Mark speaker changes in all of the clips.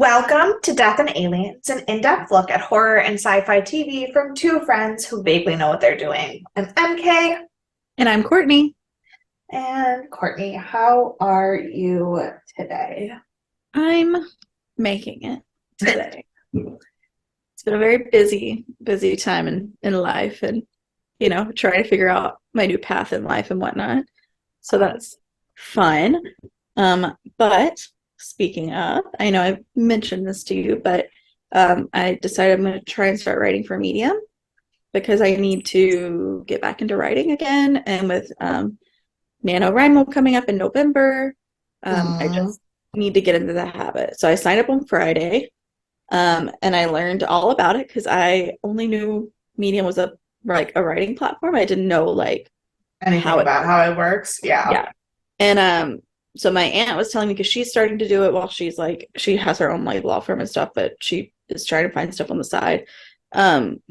Speaker 1: Welcome to Death and Aliens, an in-depth look at horror and sci-fi TV from two friends who vaguely know what they're doing. I'm MK.
Speaker 2: And I'm Courtney.
Speaker 1: And Courtney, how are you today?
Speaker 2: I'm making it today. It's been a very busy time in life and, trying to figure out my new path in life and whatnot. So that's fun. But speaking of, I know I've mentioned this to you, but I decided I'm going to try and start writing for Medium because I need to get back into writing again. And with NaNoWriMo coming up in November, I just need to get into the habit. So I signed up on Friday, and I learned all about it because I only knew Medium was a writing platform. I didn't know
Speaker 1: Anything about how it works?
Speaker 2: Yeah. And so my aunt was telling me because she's starting to do it while she has her own law firm and stuff, but she is trying to find stuff on the side. And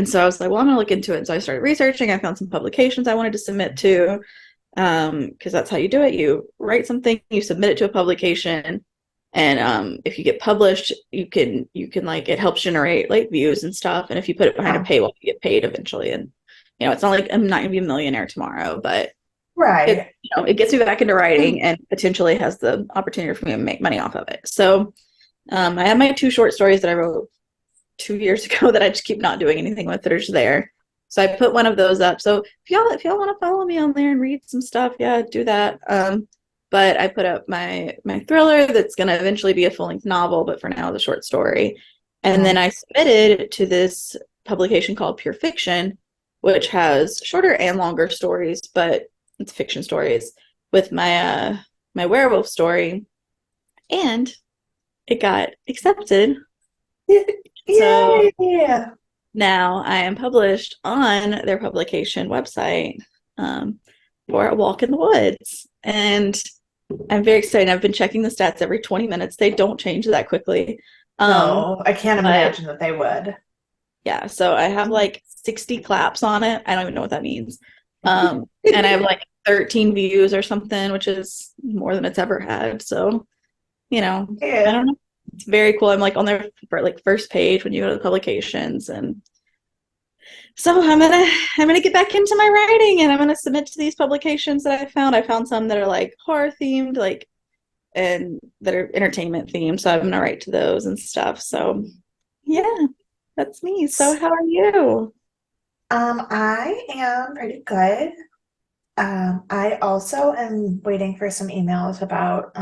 Speaker 2: so I was like, well, I'm gonna look into it. And so I started researching. I found some publications I wanted to submit to, because that's how you do it. You write something, you submit it to a publication, and if you get published, you can it helps generate views and stuff. And if you put it behind a paywall, you get paid eventually. And it's not like I'm not gonna be a millionaire tomorrow, but
Speaker 1: right.
Speaker 2: It gets me back into writing and potentially has the opportunity for me to make money off of it. So I have my 2 short stories that I wrote 2 years ago that I just keep not doing anything with that are just there. So I put one of those up. So if y'all want to follow me on there and read some stuff, yeah, do that. But I put up my thriller that's going to eventually be a full-length novel, but for now, the short story. And then I submitted to this publication called Pure Fiction, which has shorter and longer stories, but it's fiction stories with my my werewolf story, and it got accepted. So now I am published on their publication website for A Walk in the Woods. And I'm very excited. I've been checking the stats every 20 minutes. They don't change that quickly.
Speaker 1: No, I can't imagine that they would.
Speaker 2: Yeah, so I have 60 claps on it. I don't even know what that means. And I have 13 views or something, which is more than it's ever had. So, I don't know. It's very cool. I'm on their first page when you go to the publications, and so I'm gonna get back into my writing, and I'm gonna submit to these publications that I found. I found some that are horror themed, and that are entertainment themed. So I'm gonna write to those and stuff. So yeah, that's me. So how are you?
Speaker 1: I am pretty good. I also am waiting for some emails about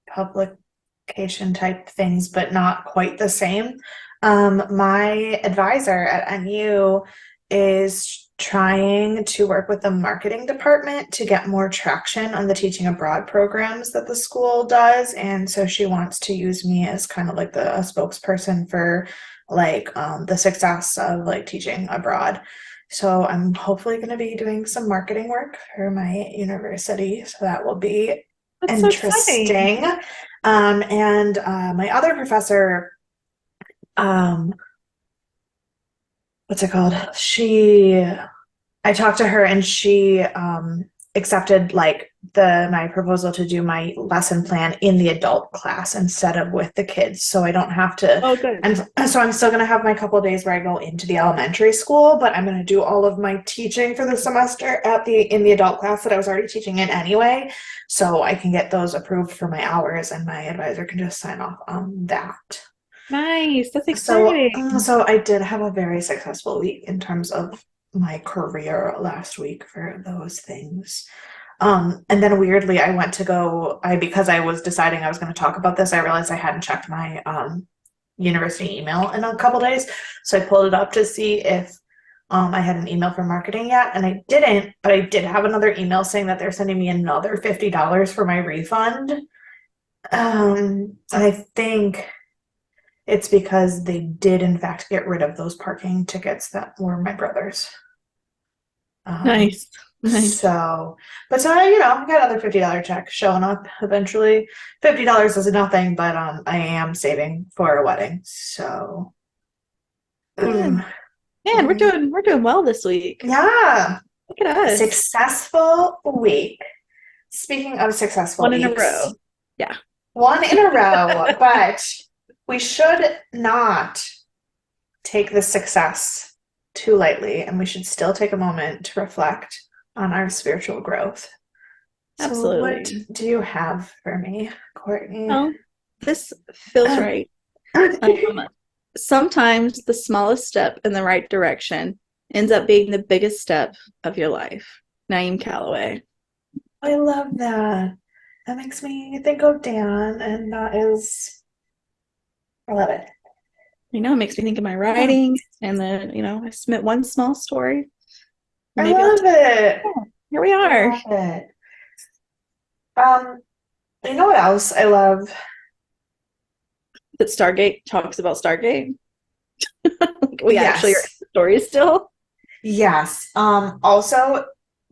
Speaker 1: publication type things, but not quite the same. My advisor at NU is trying to work with the marketing department to get more traction on the teaching abroad programs that the school does. And so she wants to use me as kind of a spokesperson for the success of teaching abroad. So I'm hopefully going to be doing some marketing work for my university. So that will be
Speaker 2: That's
Speaker 1: interesting.
Speaker 2: So
Speaker 1: and my other professor, what's it called? I talked to her and she accepted my proposal to do my lesson plan in the adult class instead of with the kids, so I don't have to.
Speaker 2: Oh, good.
Speaker 1: And so I'm still going to have my couple of days where I go into the elementary school, but I'm going to do all of my teaching for the semester in the adult class that I was already teaching in anyway, so I can get those approved for my hours, and my advisor can just sign off on that.
Speaker 2: Nice. That's exciting.
Speaker 1: So I did have a very successful week in terms of my career last week for those things. And then weirdly, I went to because I was deciding I was going to talk about this, I realized I hadn't checked my university email in a couple days. So I pulled it up to see if I had an email from marketing yet, and I didn't, but I did have another email saying that they're sending me another $50 for my refund. I think it's because they did in fact get rid of those parking tickets that were my brother's.
Speaker 2: Nice.
Speaker 1: So I got another $50 check showing up eventually. $50 is nothing, but I am saving for a wedding. So
Speaker 2: man, we're doing well this week.
Speaker 1: Yeah.
Speaker 2: Look at us.
Speaker 1: Successful week. Speaking of successful
Speaker 2: One in
Speaker 1: weeks,
Speaker 2: a row. Yeah.
Speaker 1: one in a row, but we should not take this success too lightly, and we should still take a moment to reflect on our spiritual growth. So, what
Speaker 2: Absolutely.
Speaker 1: do you have for me, Courtney?
Speaker 2: Well, this feels right. Um, Sometimes the smallest step in the right direction ends up being the biggest step of your life. Naeem Calloway.
Speaker 1: I love that. That makes me think of Dan, and that is, I love it.
Speaker 2: You know, it makes me think of my writing, and then, I submit one small story.
Speaker 1: I
Speaker 2: Maybe I'll
Speaker 1: love it.
Speaker 2: here we
Speaker 1: I
Speaker 2: are.
Speaker 1: love it. Um, you know what else I love?
Speaker 2: That Stargate talks about Stargate. We actually are in
Speaker 1: Yes.
Speaker 2: the story still.
Speaker 1: Yes. Also,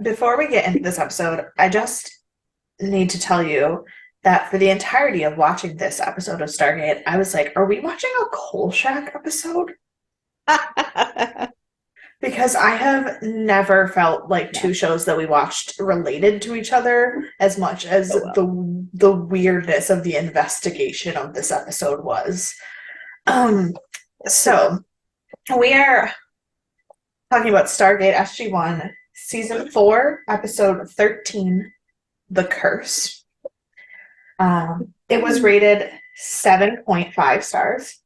Speaker 1: before we get into this episode, I just need to tell you that for the entirety of watching this episode of Stargate, I was like, are we watching a Kolchak episode? Because I have never felt like
Speaker 2: Yeah.
Speaker 1: two shows that we watched related to each other as much as
Speaker 2: Oh well.
Speaker 1: the weirdness of the investigation of this episode was. Um, so we are talking about Stargate SG-1, Season 4, Episode 13, The Curse. It was rated 7.5 stars.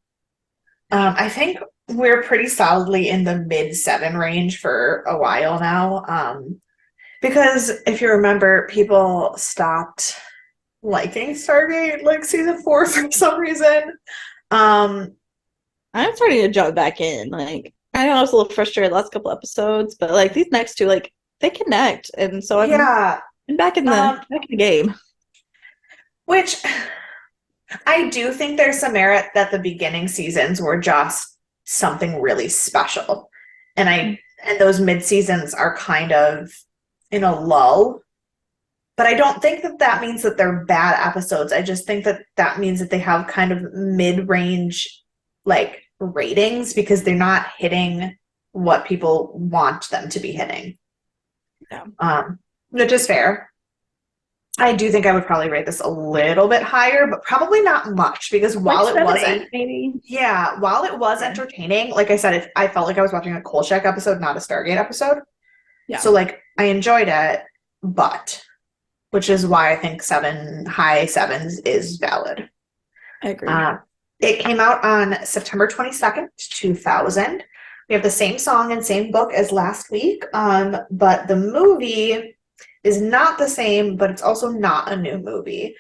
Speaker 1: I think we're pretty solidly in the mid-7 range for a while now. Because if you remember, people stopped liking Stargate like Season 4 for some reason. Um,
Speaker 2: I'm starting to jump back in. Like, I know I was a little frustrated last couple episodes, but like these next two, like they connect, and so
Speaker 1: yeah.
Speaker 2: I'm back in the game.
Speaker 1: Which I do think there's some merit that the beginning seasons were just something really special. And those mid seasons are kind of in a lull. But I don't think that that means that they're bad episodes. I just think that that means that they have kind of mid-range like ratings because they're not hitting what people want them to be hitting.
Speaker 2: Yeah.
Speaker 1: Which is fair. I do think I would probably rate this a little bit higher, but probably not much because while
Speaker 2: Like
Speaker 1: it
Speaker 2: 7, 8,
Speaker 1: wasn't,
Speaker 2: maybe.
Speaker 1: yeah, while it was
Speaker 2: Yeah.
Speaker 1: entertaining, like I said, I felt like I was watching a Kolchak episode, not a Stargate episode.
Speaker 2: Yeah.
Speaker 1: So like I enjoyed it, but which is why I think high sevens is valid.
Speaker 2: I agree.
Speaker 1: It came out on September 22nd, 2000. We have the same song and same book as last week, but the movie is not the same, but it's also not a new movie.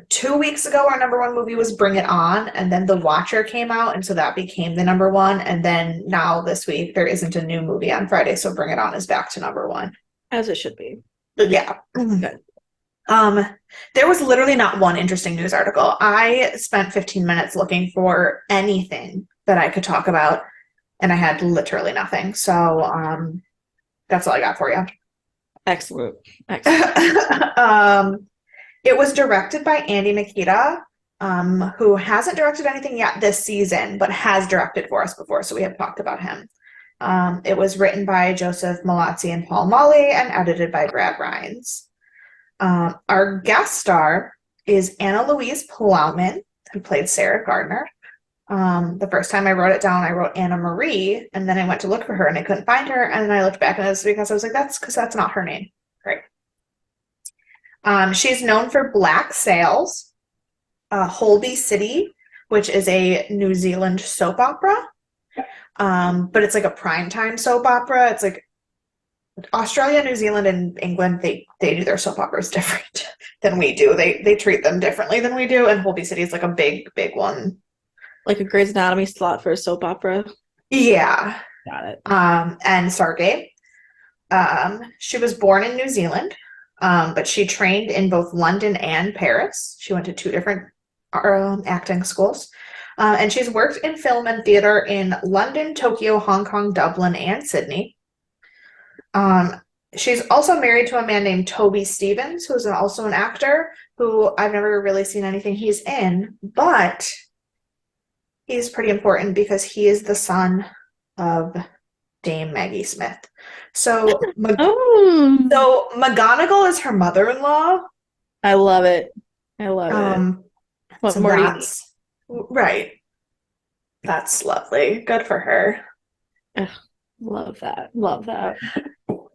Speaker 1: 2 weeks ago, our number one movie was Bring It On, and then The Watcher came out, and so that became the number one. And then now this week, there isn't a new movie on Friday, so Bring It On is back to number one.
Speaker 2: As it should be.
Speaker 1: Yeah.
Speaker 2: Good.
Speaker 1: There was literally not one interesting news article. I spent 15 minutes looking for anything that I could talk about, and I had literally nothing. So, that's all I got for you.
Speaker 2: Excellent. Excellent.
Speaker 1: It was directed by Andy Makita, who hasn't directed anything yet this season, but has directed for us before, so we have talked about him. It was written by Joseph Malazzi and Paul Mully and edited by Brad Rines. Our guest star is Anna Louise Plowman, who played Sarah Gardner. The first time I wrote it down, I wrote Anna Marie, and then I went to look for her and I couldn't find her. And then I looked back and it was because I was like, that's because that's not her name. Great. She's known for Black Sails, Holby City, which is a New Zealand soap opera. But it's like a primetime soap opera. It's like Australia, New Zealand, and England, they do their soap operas different than we do. They treat them differently than we do, and Holby City is like a big one.
Speaker 2: Like a Grey's Anatomy slot for a soap opera.
Speaker 1: Yeah.
Speaker 2: Got it.
Speaker 1: And Stargate. She was born in New Zealand, but she trained in both London and Paris. She went to two different acting schools. And she's worked in film and theater in London, Tokyo, Hong Kong, Dublin, and Sydney. She's also married to a man named Toby Stevens, who's also an actor who I've never really seen anything he's in, but he's pretty important because he is the son of Dame Maggie Smith. So,
Speaker 2: Oh,
Speaker 1: so McGonagall is her mother-in-law.
Speaker 2: I love it. I love it.
Speaker 1: Um,
Speaker 2: What
Speaker 1: so
Speaker 2: more do you need?
Speaker 1: that's right. That's lovely. Good for her.
Speaker 2: Ugh, love that. Love that.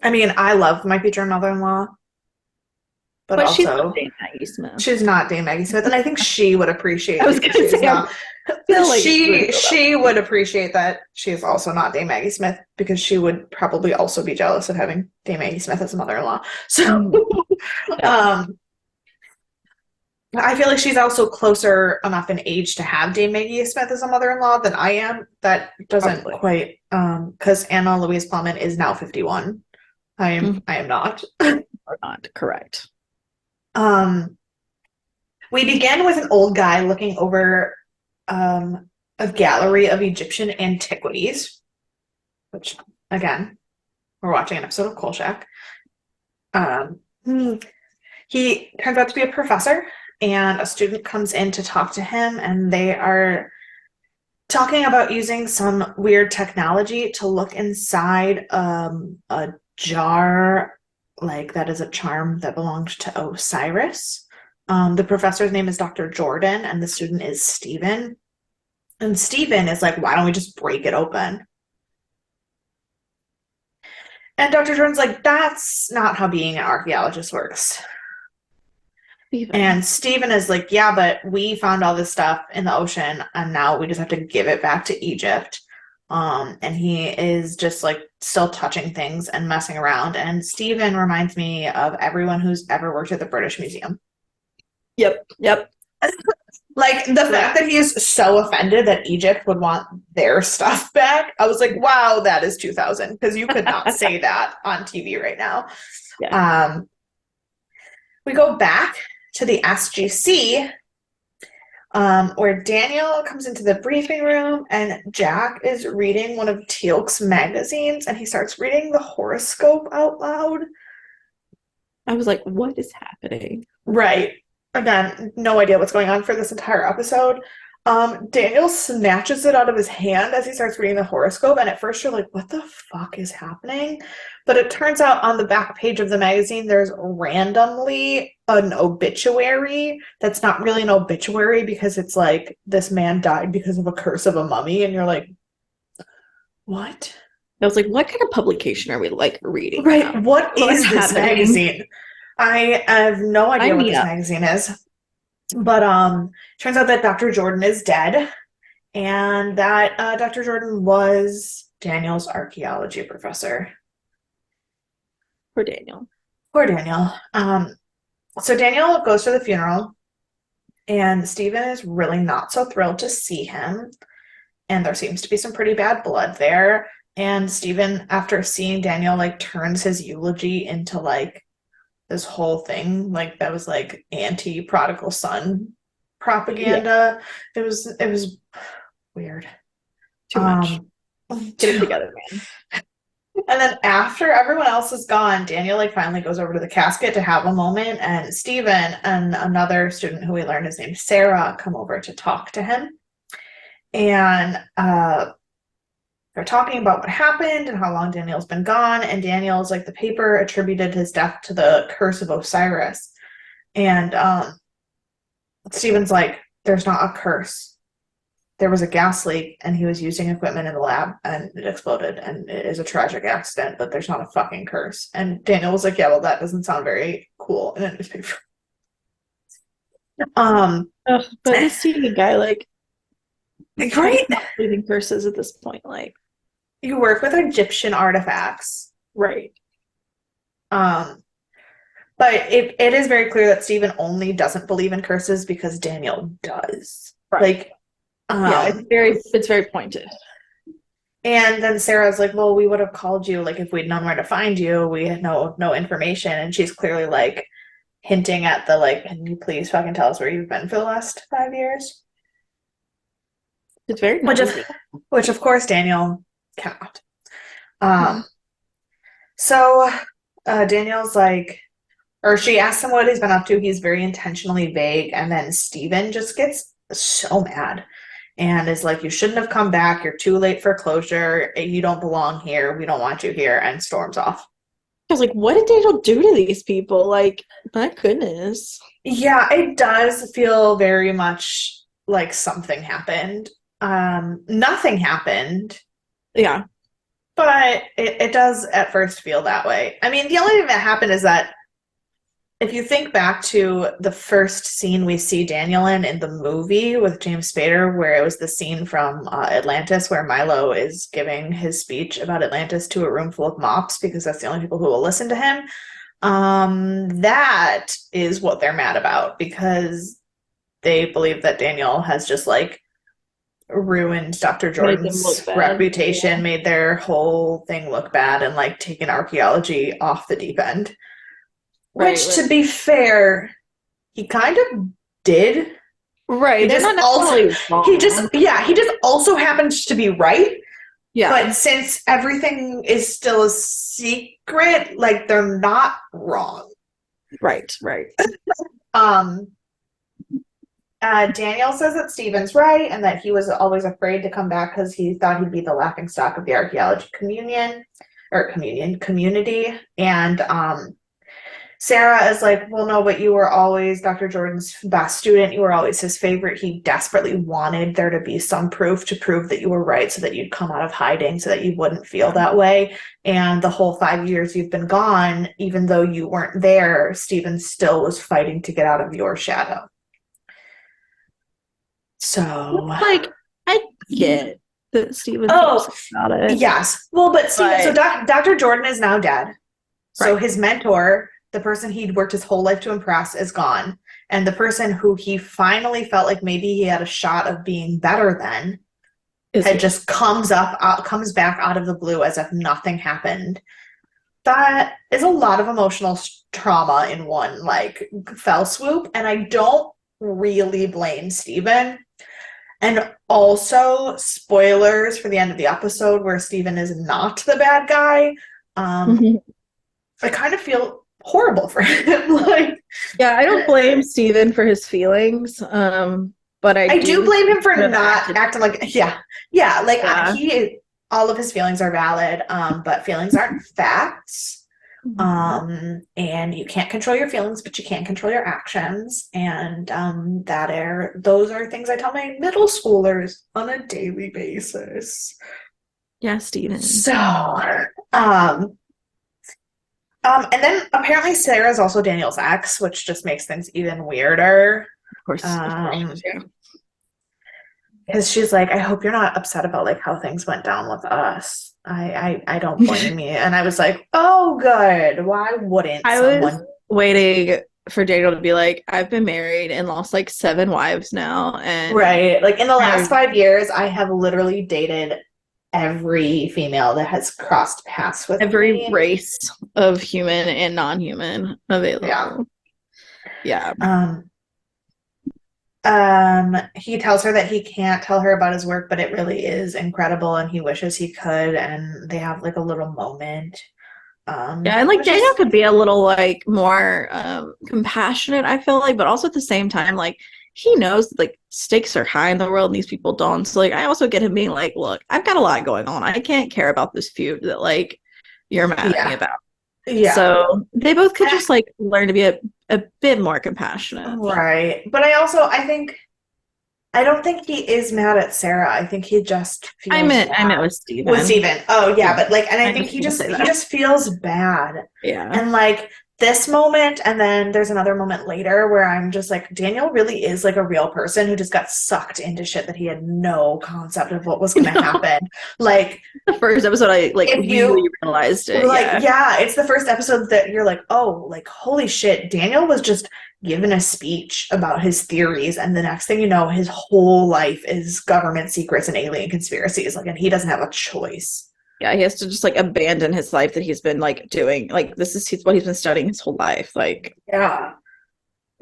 Speaker 1: I mean, I love my future mother-in-law, but
Speaker 2: But she's not
Speaker 1: also
Speaker 2: dating Maggie Smith.
Speaker 1: she's not Dame Maggie Smith, and I think she would
Speaker 2: I
Speaker 1: appreciate
Speaker 2: was
Speaker 1: that
Speaker 2: gonna
Speaker 1: she's
Speaker 2: say I'm
Speaker 1: not.
Speaker 2: still like rooting
Speaker 1: She
Speaker 2: for that.
Speaker 1: she would appreciate that she's also not Dame Maggie Smith because she would probably also be jealous of having Dame Maggie Smith as a mother-in-law. So,
Speaker 2: Mhm. Yeah,
Speaker 1: um, I feel like she's also closer enough in age to have Dame Maggie Smith as a mother-in-law than I am. That doesn't
Speaker 2: probably.
Speaker 1: quite because Anna Louise Plumman is now 51.
Speaker 2: Mhm.
Speaker 1: I am not.
Speaker 2: Or not. Correct.
Speaker 1: Um, we begin with an old guy looking over um, a gallery of Egyptian antiquities, which again, we're watching an episode of Kolchak. Um, he turns out to be a professor, and a student comes in to talk to him, and they are talking about using some weird technology to look inside a jar, like that is a charm that belonged to Osiris. The professor's name is Dr. Jordan, and the student is Stephen. And Stephen is like, why don't we just break it open? And Dr. Jordan's like, that's not how being an archaeologist works.
Speaker 2: Even.
Speaker 1: And Stephen is like, yeah, but we found all this stuff in the ocean and now we just have to give it back to Egypt. And he is just like still touching things and messing around. And Stephen reminds me of everyone who's ever worked at the British Museum.
Speaker 2: Yep. Yep.
Speaker 1: Like the fact that he is so offended that Egypt would want their stuff back, I was like, wow, that is 2000, because you could not say that on TV right now.
Speaker 2: Yeah.
Speaker 1: We go back to the SGC, where Daniel comes into the briefing room and Jack is reading one of Teal'c's magazines and he starts reading the horoscope out loud.
Speaker 2: I was like, what is happening?
Speaker 1: Right. Again, no idea what's going on for this entire episode. Daniel snatches it out of his hand as he starts reading the horoscope, and at first you're like, what the fuck is happening? But it turns out on the back page of the magazine, there's randomly an obituary that's not really an obituary because it's like, this man died because of a curse of a mummy, and you're like, what?
Speaker 2: I was like, what kind of publication are we like reading
Speaker 1: Right,
Speaker 2: now?
Speaker 1: what
Speaker 2: What's
Speaker 1: is this
Speaker 2: happening?
Speaker 1: magazine? I have no idea
Speaker 2: Sign
Speaker 1: what
Speaker 2: me
Speaker 1: this
Speaker 2: up.
Speaker 1: magazine is. But turns out that Dr. Jordan is dead, and that Dr. Jordan was Daniel's archaeology professor.
Speaker 2: For Daniel.
Speaker 1: Poor Daniel. So Daniel goes to the funeral, and Stephen is really not so thrilled to see him, and there seems to be some pretty bad blood there. And Stephen, after seeing Daniel, like turns his eulogy into like this whole thing, like that was like anti-prodigal son
Speaker 2: Yeah.
Speaker 1: propaganda. It was weird.
Speaker 2: Too much. Get it together, man.
Speaker 1: And then after everyone else is gone, Daniel like finally goes over to the casket to have a moment, and Stephen and another student who we learned his name Sarah come over to talk to him. And they're talking about what happened and how long Daniel's been gone. And Daniel's like, the paper attributed his death to the curse of Osiris. And Stephen's like, there's not a curse. There was a gas leak and he was using equipment in the lab and it exploded and it is a tragic accident, but there's not a fucking curse. And Daniel was like, yeah, well, that doesn't sound very cool in a newspaper.
Speaker 2: Ugh, but this TV guy, like,
Speaker 1: Right?
Speaker 2: not believing curses at this point, like,
Speaker 1: You work with Egyptian artifacts.
Speaker 2: right.
Speaker 1: But it is very clear that Stephen only doesn't believe in curses because Daniel does.
Speaker 2: Right.
Speaker 1: Like,
Speaker 2: Yeah, it's very pointed.
Speaker 1: and then Sarah's like, well, we would have called you, like, if we'd known where to find you. We had no information. And she's clearly like hinting at the like, can you please fucking tell us where you've been for the last 5 years?
Speaker 2: It's very
Speaker 1: Which of course Daniel cannot. So Daniel's like, or she asks him what he's been up to. He's very intentionally vague, and then Stephen just gets so mad and is like, you shouldn't have come back. You're too late for closure. You don't belong here. We don't want you here, and storms off.
Speaker 2: I was like, what did Daniel do to these people? Like, my goodness.
Speaker 1: Yeah, it does feel very much like something happened. Nothing happened,
Speaker 2: Yeah.
Speaker 1: but it does at first feel that way. I mean, the only thing that happened is that if you think back to the first scene we see Daniel in the movie with James Spader, where it was the scene from Atlantis where Milo is giving his speech about Atlantis to a room full of mops because that's the only people who will listen to him. That is what they're mad about because they believe that Daniel has just like ruined Dr.
Speaker 2: Made them
Speaker 1: Jordan's
Speaker 2: look bad.
Speaker 1: reputation, made their whole thing look bad, and like taken archaeology off the deep end.
Speaker 2: Right,
Speaker 1: Which, to
Speaker 2: right.
Speaker 1: be fair, he kind of did. He
Speaker 2: Right. They're
Speaker 1: just
Speaker 2: not
Speaker 1: also,
Speaker 2: necessarily wrong.
Speaker 1: he just also happens to be right.
Speaker 2: Yeah.
Speaker 1: But since everything is still a secret, like they're not wrong.
Speaker 2: Right, right.
Speaker 1: Um, Daniel says that Steven's right and that he was always afraid to come back because he thought he'd be the laughing stock of the archaeology community. And Sarah is like, well, no, but you were always Dr. Jordan's best student. You were always his favorite. He desperately wanted there to be some proof to prove that you were right so that you'd come out of hiding so that you wouldn't feel that way. And the whole 5 years you've been gone, even though you weren't there, Steven still was fighting to get out of your shadow. So,
Speaker 2: Like, I get that Steven's
Speaker 1: oh,
Speaker 2: upset about it.
Speaker 1: yes. Well, but Steven, so
Speaker 2: But
Speaker 1: Dr. Jordan is now dead. So
Speaker 2: right.
Speaker 1: his mentor, the person he'd worked his whole life to impress, is gone. And the person who he finally felt like maybe he had a shot of being better than
Speaker 2: Is
Speaker 1: had
Speaker 2: here.
Speaker 1: just comes back out of the blue as if nothing happened. That is a lot of emotional trauma in one like fell swoop, and I don't really blame Steven. And also, spoilers for the end of the episode where Steven is not the bad guy.
Speaker 2: Mhm.
Speaker 1: I kind of feel horrible for him. Like,
Speaker 2: Yeah, I don't blame Steven for his feelings. But I
Speaker 1: I do
Speaker 2: do
Speaker 1: blame him for
Speaker 2: kind of
Speaker 1: not
Speaker 2: acted.
Speaker 1: acting like, yeah, like
Speaker 2: Yeah.
Speaker 1: all of his feelings are valid, but feelings aren't facts.
Speaker 2: Mhm.
Speaker 1: And you can't control your feelings, but you can control your actions. And those are things I tell my middle schoolers on a daily basis.
Speaker 2: Yeah, Steven.
Speaker 1: So, um, and then apparently Sarah is also Daniel's ex, which just makes things even weirder.
Speaker 2: Of course, yeah.
Speaker 1: Because she's like, I hope you're not upset about like how things went down with us. I don't blame you. And I was like, oh, good. Why wouldn't
Speaker 2: I was
Speaker 1: someone?
Speaker 2: waiting for Daniel to be like, I've been married and lost like 7 wives now, and
Speaker 1: Right. Like in the last
Speaker 2: I've
Speaker 1: 5 years, I have literally dated every female that has crossed paths with
Speaker 2: every
Speaker 1: me.
Speaker 2: race of human and non-human
Speaker 1: Yeah.
Speaker 2: available. Yeah.
Speaker 1: Um, he tells her that he can't tell her about his work, but it really is incredible and he wishes he could. And they have like a little moment.
Speaker 2: Yeah, and like
Speaker 1: Which
Speaker 2: Daniel
Speaker 1: is
Speaker 2: could be a little like more compassionate, I feel like, but also at the same time, like he knows that, like stakes are high in the world and these people don't. So like I also get him being like, look, I've got a lot going on. I can't care about this feud that like you're mad at me
Speaker 1: yeah.
Speaker 2: about.
Speaker 1: Yeah.
Speaker 2: So they both could
Speaker 1: And
Speaker 2: just like learn to be a bit more compassionate.
Speaker 1: right. But I don't think he is mad at Sarah. I think he just feels
Speaker 2: I meant
Speaker 1: bad
Speaker 2: with
Speaker 1: with
Speaker 2: Steven.
Speaker 1: Steven. Oh yeah,
Speaker 2: Yeah.
Speaker 1: but like and I
Speaker 2: I
Speaker 1: think
Speaker 2: just didn't say
Speaker 1: he
Speaker 2: that.
Speaker 1: just feels bad.
Speaker 2: Yeah.
Speaker 1: And like this moment and then there's another moment later where I'm just like Daniel really is like a real person who just got sucked into shit that he had no concept of what was
Speaker 2: You
Speaker 1: going to
Speaker 2: know,
Speaker 1: happen. Like
Speaker 2: the first episode I like
Speaker 1: if
Speaker 2: really
Speaker 1: you
Speaker 2: realized it.
Speaker 1: like
Speaker 2: Yeah.
Speaker 1: yeah, it's the first episode that you're like, "Oh, like holy shit, Daniel was just given a speech about his theories and the next thing you know his whole life is government secrets and alien conspiracies like and he doesn't have a choice."
Speaker 2: Yeah, he has to just like abandon his life that he's been like doing. Like this is what he's been studying his whole life. Like,
Speaker 1: Yeah.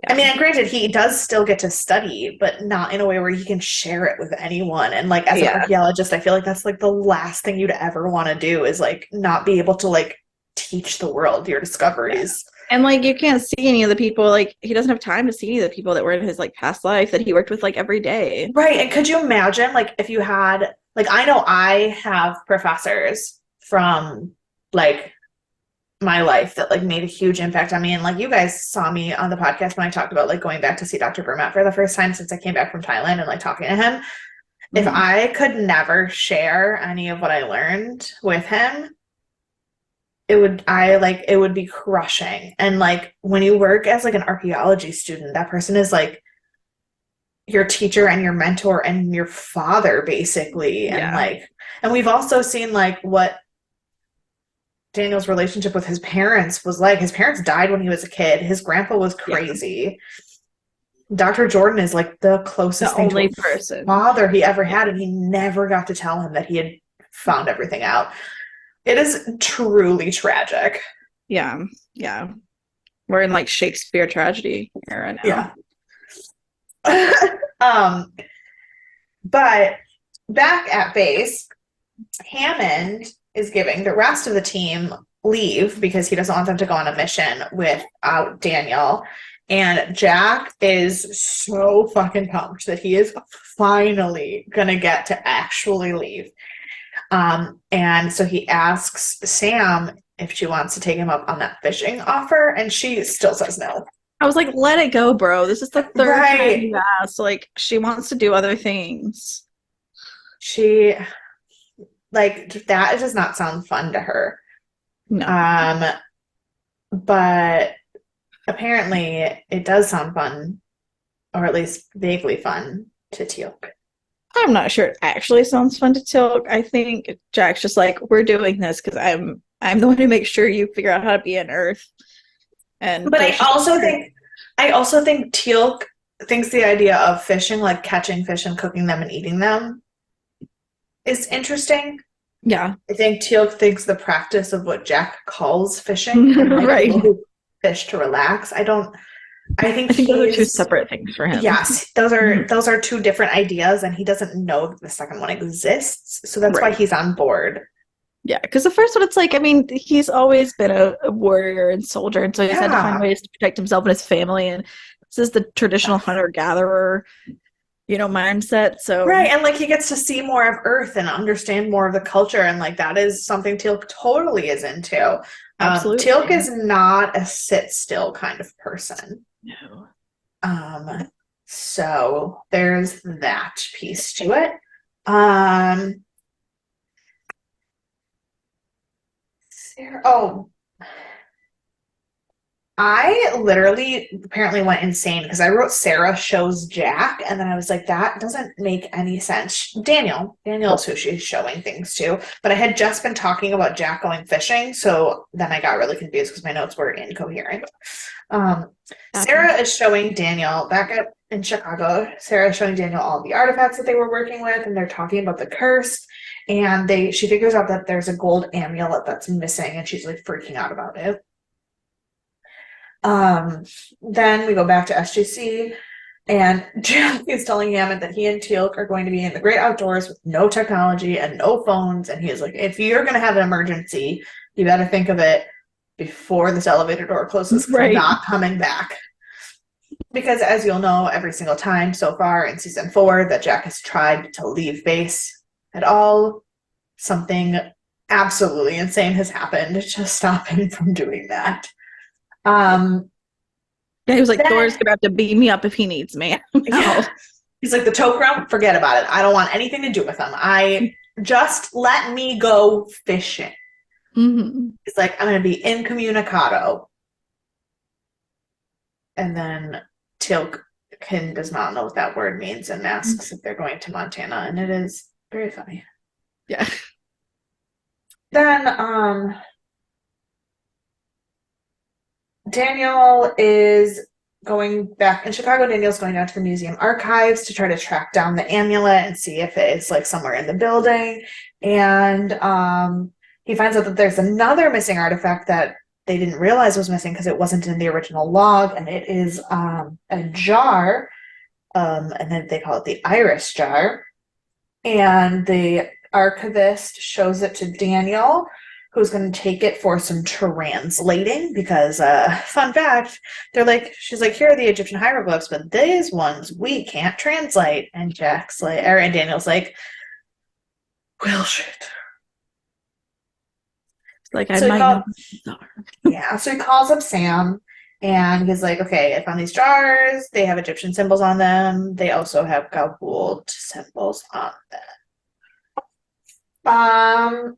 Speaker 1: I
Speaker 2: yeah.
Speaker 1: mean, and granted, he does still get to study, but not in a way where he can share it with anyone. And like as an
Speaker 2: Yeah.
Speaker 1: archaeologist, I feel like that's like the last thing you'd ever want to do is like not be able to like teach the world your
Speaker 2: Yeah.
Speaker 1: discoveries.
Speaker 2: And like you can't see any of the people, like he doesn't have time to see any of the people that were in his like past life that he worked with like every day.
Speaker 1: Right. And could you imagine like if you had like I know I have professors from like my life that like made a huge impact on me. And like you guys saw me on the podcast when I talked about like going back to see Dr. Burmat for the first time since I came back from Thailand and like talking to him. If I could never share any of what I learned with him, it would be crushing. And like when you work as like an archaeology student, that person is like your teacher and your mentor and your father basically. And like, and we've also seen like what Daniel's relationship with his parents was like. His parents died when he was a kid. His grandpa was crazy. Dr. Jordan is like the closest thing to a father he ever had, and he never got to tell him that he had found everything out. It is truly tragic.
Speaker 2: Yeah. We're in like Shakespeare tragedy era now.
Speaker 1: Yeah. But back at base, Hammond is giving the rest of the team leave because he doesn't want them to go on a mission without Daniel. And Jack is so fucking pumped that he is finally gonna get to actually leave. And so he asks Sam if she wants to take him up on that fishing offer, and she still says no.
Speaker 2: I was like, let it go, bro. This is the third time you asked. Like, she wants to do other things.
Speaker 1: She, like, that does not sound fun to her.
Speaker 2: No.
Speaker 1: But apparently it does sound fun, or at least vaguely fun, to Teal'c.
Speaker 2: I'm not sure it actually sounds fun to Teal'c. I think Jack's just like, we're doing this because I'm the one who makes sure you figure out how to be on Earth. But
Speaker 1: I also think Teal'c thinks the idea of fishing, like catching fish and cooking them and eating them, is interesting.
Speaker 2: Yeah.
Speaker 1: I think Teal'c thinks the practice of what Jack calls fishing,
Speaker 2: right,
Speaker 1: people who fish to relax. I think
Speaker 2: those are two separate things for him.
Speaker 1: Yes, those are two different ideas, and he doesn't know that the second one exists. So that's why he's on board.
Speaker 2: Yeah, because the first one, it's like, I mean, he's always been a warrior and soldier, and so he's had to find ways to protect himself and his family. And this is the traditional hunter-gatherer, mindset. So
Speaker 1: right, and like he gets to see more of Earth and understand more of the culture, and like that is something Teal'c totally is into.
Speaker 2: Absolutely.
Speaker 1: Teal'c is not a sit-still kind of person.
Speaker 2: No.
Speaker 1: So there's that piece to it. I literally apparently went insane because I wrote Sarah shows Jack, and then I was like, that doesn't make any sense. Daniel's who she's showing things to, but I had just been talking about Jack going fishing, so then I got really confused because my notes were incoherent. Sarah is showing Daniel in Chicago. Sarah is showing Daniel all the artifacts that they were working with, and they're talking about the curse. And she figures out that there's a gold amulet that's missing, and she's like freaking out about it. Then we go back to SGC, and Jack is telling Hammond that he and Teal'c are going to be in the great outdoors with no technology and no phones. And he is like, if you're going to have an emergency, you got to think of it before this elevator door closes. Right. I'm not coming back. Because as you'll know, every single time so far in season 4 that Jack has tried to leave base at all, something absolutely insane has happened to stop him from doing that.
Speaker 2: Yeah, he was like, Thor's gonna have to beat me up if he needs me.
Speaker 1: Yeah. He's like, the Tok'ra, forget about it. I don't want anything to do with them. Just let me go fishing.
Speaker 2: Mm-hmm.
Speaker 1: He's like, I'm gonna be incommunicado. And then Teal'c does not know what that word means and asks if they're going to Montana, and it is very funny.
Speaker 2: Yeah.
Speaker 1: Then Daniel is going back in Chicago. Daniel's going down to the museum archives to try to track down the amulet and see if it is like somewhere in the building. And he finds out that there's another missing artifact that they didn't realize was missing because it wasn't in the original log, and it is a jar, and then they call it the iris jar. And the archivist shows it to Daniel, who's going to take it for some translating because, fun fact, she's like, here are the Egyptian hieroglyphs, but these ones we can't translate. And and Daniel's like, well, shit.
Speaker 2: Like, I
Speaker 1: So he
Speaker 2: might
Speaker 1: called,
Speaker 2: know what these are.
Speaker 1: yeah, so he calls up Sam and he's like, okay, I found these jars. They have Egyptian symbols on them. They also have Goa'uld symbols on them.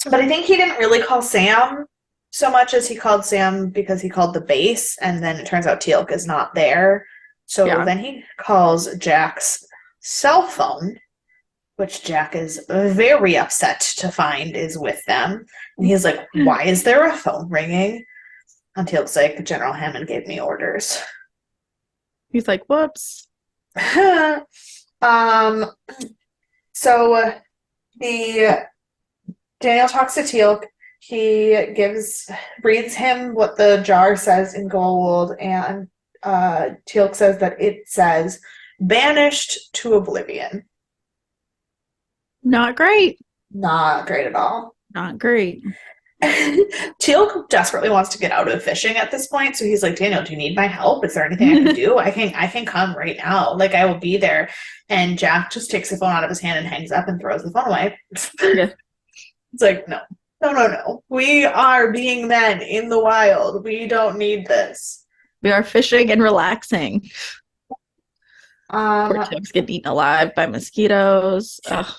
Speaker 1: But I think he didn't really call Sam so much as he called Sam because he called the base, and then it turns out Teal'c is not there. So
Speaker 2: Yeah.
Speaker 1: then he calls Jack's cell phone, which Jack is very upset to find is with them. And he's like, why is there a phone ringing? And Teal'c's like, General Hammond gave me orders.
Speaker 2: He's like, whoops.
Speaker 1: um, so the Daniel talks to Teal'c. He reads him what the jar says in Goa'uld, and Teal'c says that it says banished to oblivion.
Speaker 2: Not great.
Speaker 1: Not great at all.
Speaker 2: Not great.
Speaker 1: Teal'c desperately wants to get out of fishing at this point, so he's like, Daniel, do you need my help? Is there anything I can do? I can come right now. Like, I will be there. And Jack just takes the phone out of his hand and hangs up and throws the phone away.
Speaker 2: Yeah.
Speaker 1: It's like, no. We are being men in the wild. We don't need this.
Speaker 2: We are fishing and relaxing. Poor
Speaker 1: Um,
Speaker 2: Tips get eaten alive by mosquitoes. Ugh.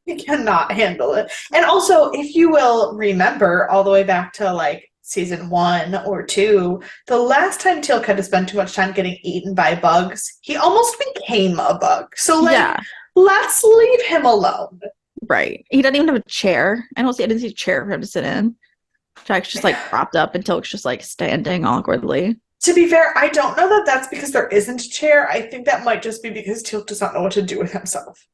Speaker 1: he cannot handle it. And also, if you will remember all the way back to like season 1 or 2, the last time Teal'c had to spend too much time getting eaten by bugs, he almost became a bug. So like,
Speaker 2: Yeah.
Speaker 1: let's leave him alone.
Speaker 2: Right. He doesn't even have a chair. I didn't see a chair for him to sit in. Jack's just like propped up and Tilk's just like standing awkwardly.
Speaker 1: To be fair, I don't know that that's because there isn't a chair. I think that might just be because Teal'c does not know what to do with himself.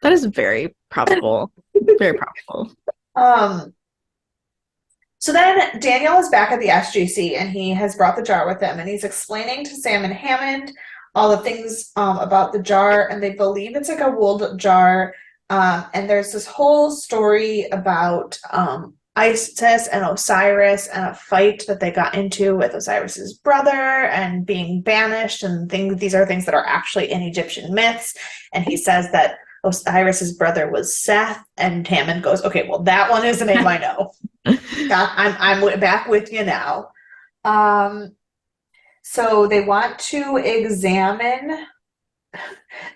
Speaker 2: That is very probable. Very probable.
Speaker 1: So then Daniel is back at the SGC and he has brought the jar with him and he's explaining to Sam and Hammond all the things about the jar, and they believe it's like a Goa'uld jar. And there's this whole story about Isis and Osiris and a fight that they got into with Osiris's brother and being banished, and these are things that are actually in Egyptian myths. And he says that Osiris's brother was Seth, and Hammond goes, okay, well, that one is a name I know. I'm back with you now. So they want to examine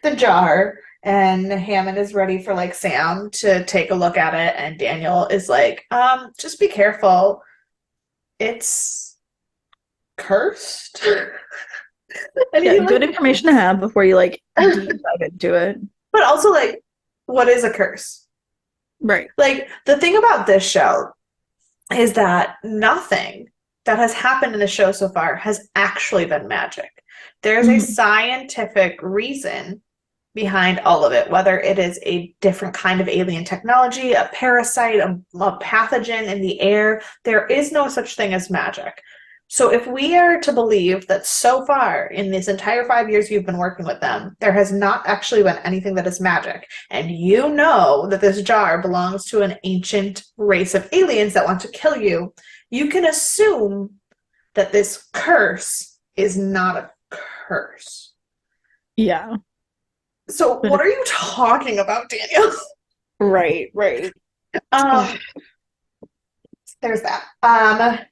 Speaker 1: the jar, and Hammond is ready for like Sam to take a look at it, and Daniel is like, just be careful. It's cursed. And
Speaker 2: yeah, good information to have before you like deep dive into it.
Speaker 1: But also, like, what is a curse?
Speaker 2: Right.
Speaker 1: Like, the thing about this show is that nothing that has happened in the show so far has actually been magic. There's a scientific reason behind all of it, whether it is a different kind of alien technology, a parasite, a pathogen in the air. There is no such thing as magic. So if we are to believe that so far in this entire 5 years you've been working with them, there has not actually been anything that is magic, and you know that this jar belongs to an ancient race of aliens that want to kill you, you can assume that this curse is not a curse.
Speaker 2: Yeah.
Speaker 1: So what are you talking about, Daniel?
Speaker 2: Right.
Speaker 1: There's that.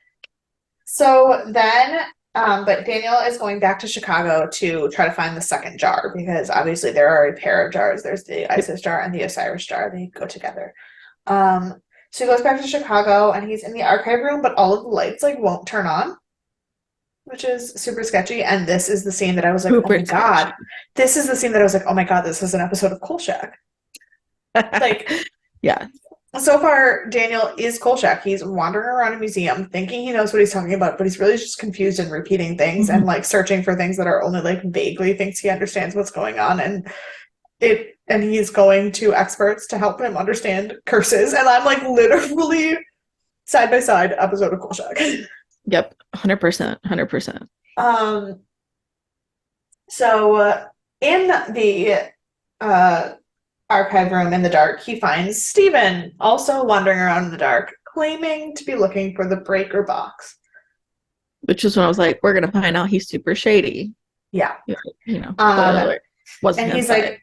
Speaker 1: So then, but Daniel is going back to Chicago to try to find the second jar, because obviously there are a pair of jars. There's the Isis jar and the Osiris jar. They go together. So he goes back to Chicago and he's in the archive room, but all of the lights like won't turn on, which is super sketchy. And this is the scene that I was like, oh my God. This is the scene that I was like, oh my God, this is an episode of Kolchak. Like,
Speaker 2: yeah.
Speaker 1: So far, Daniel is Kolchak. He's wandering around a museum thinking he knows what he's talking about, but he's really just confused and repeating things and like searching for things that are only like vaguely thinks he understands what's going on. And he's going to experts to help him understand curses. And I'm like literally side by side episode of Kolchak.
Speaker 2: Yep. 100%.
Speaker 1: So in the archive room in the dark, he finds Steven also wandering around in the dark, claiming to be looking for the breaker box.
Speaker 2: Which is when I was like, we're gonna find out he's super shady.
Speaker 1: Yeah.
Speaker 2: You know. Wasn't
Speaker 1: and he's like,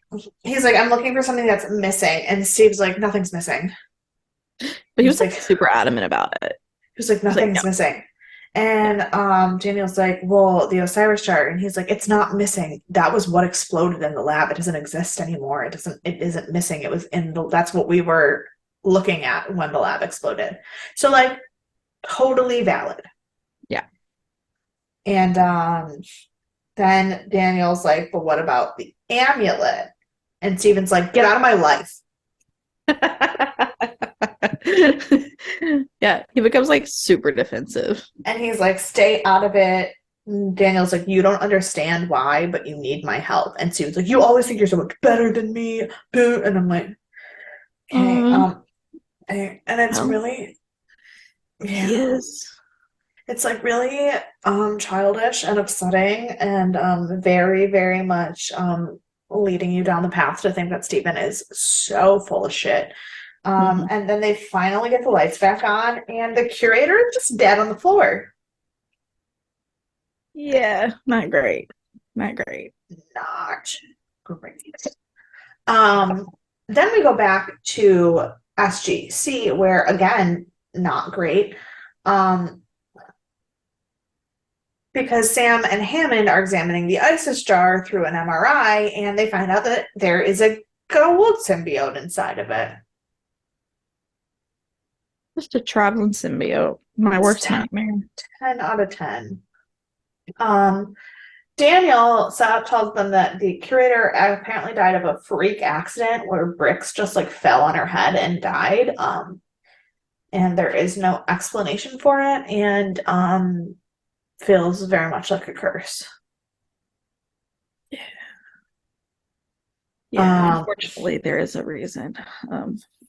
Speaker 1: I'm looking for something that's missing. And Steve's like, nothing's missing.
Speaker 2: But he
Speaker 1: He's
Speaker 2: was like
Speaker 1: like,
Speaker 2: super adamant about it.
Speaker 1: he was like,
Speaker 2: He was like, no.
Speaker 1: nothing's missing.
Speaker 2: Yeah.
Speaker 1: And Daniel's like, well, the Osiris jar, and he's like, it's not missing. That was what exploded in the lab. It doesn't exist anymore. It isn't missing. It was in the, that's what we were looking at when the lab exploded. So like totally valid.
Speaker 2: Yeah.
Speaker 1: And then Daniel's like, but what about the amulet? And Steven's like, get out of my life.
Speaker 2: Yeah, he becomes like super defensive.
Speaker 1: And he's like, stay out of it. And Daniel's like, you don't understand why, but you need my help. And Steven's like, you always think you're so much better than me. Boo. And I'm like, okay. And it's
Speaker 2: Well,
Speaker 1: really,
Speaker 2: he
Speaker 1: yeah,
Speaker 2: is.
Speaker 1: it's like really childish and upsetting and very, very much leading you down the path to think that Steven is so full of shit.
Speaker 2: Mhm.
Speaker 1: And then they finally get the lights back on, and the curator is just dead on the floor.
Speaker 2: Yeah, not great. Not great.
Speaker 1: Not great. Um, then we go back to SGC, where again, not great. Because Sam and Hammond are examining the ISIS jar through an MRI, and they find out that there is a gold symbiote inside of it.
Speaker 2: Just a traveling symbiote. My
Speaker 1: It's
Speaker 2: worst
Speaker 1: 10,
Speaker 2: nightmare.
Speaker 1: 10 out of 10. Um, Daniel tells them that the curator apparently died of a freak accident where bricks just like fell on her head and died. And there is no explanation for it, and feels very much like a curse.
Speaker 2: Yeah. Yeah,
Speaker 1: Um,
Speaker 2: unfortunately, there is a reason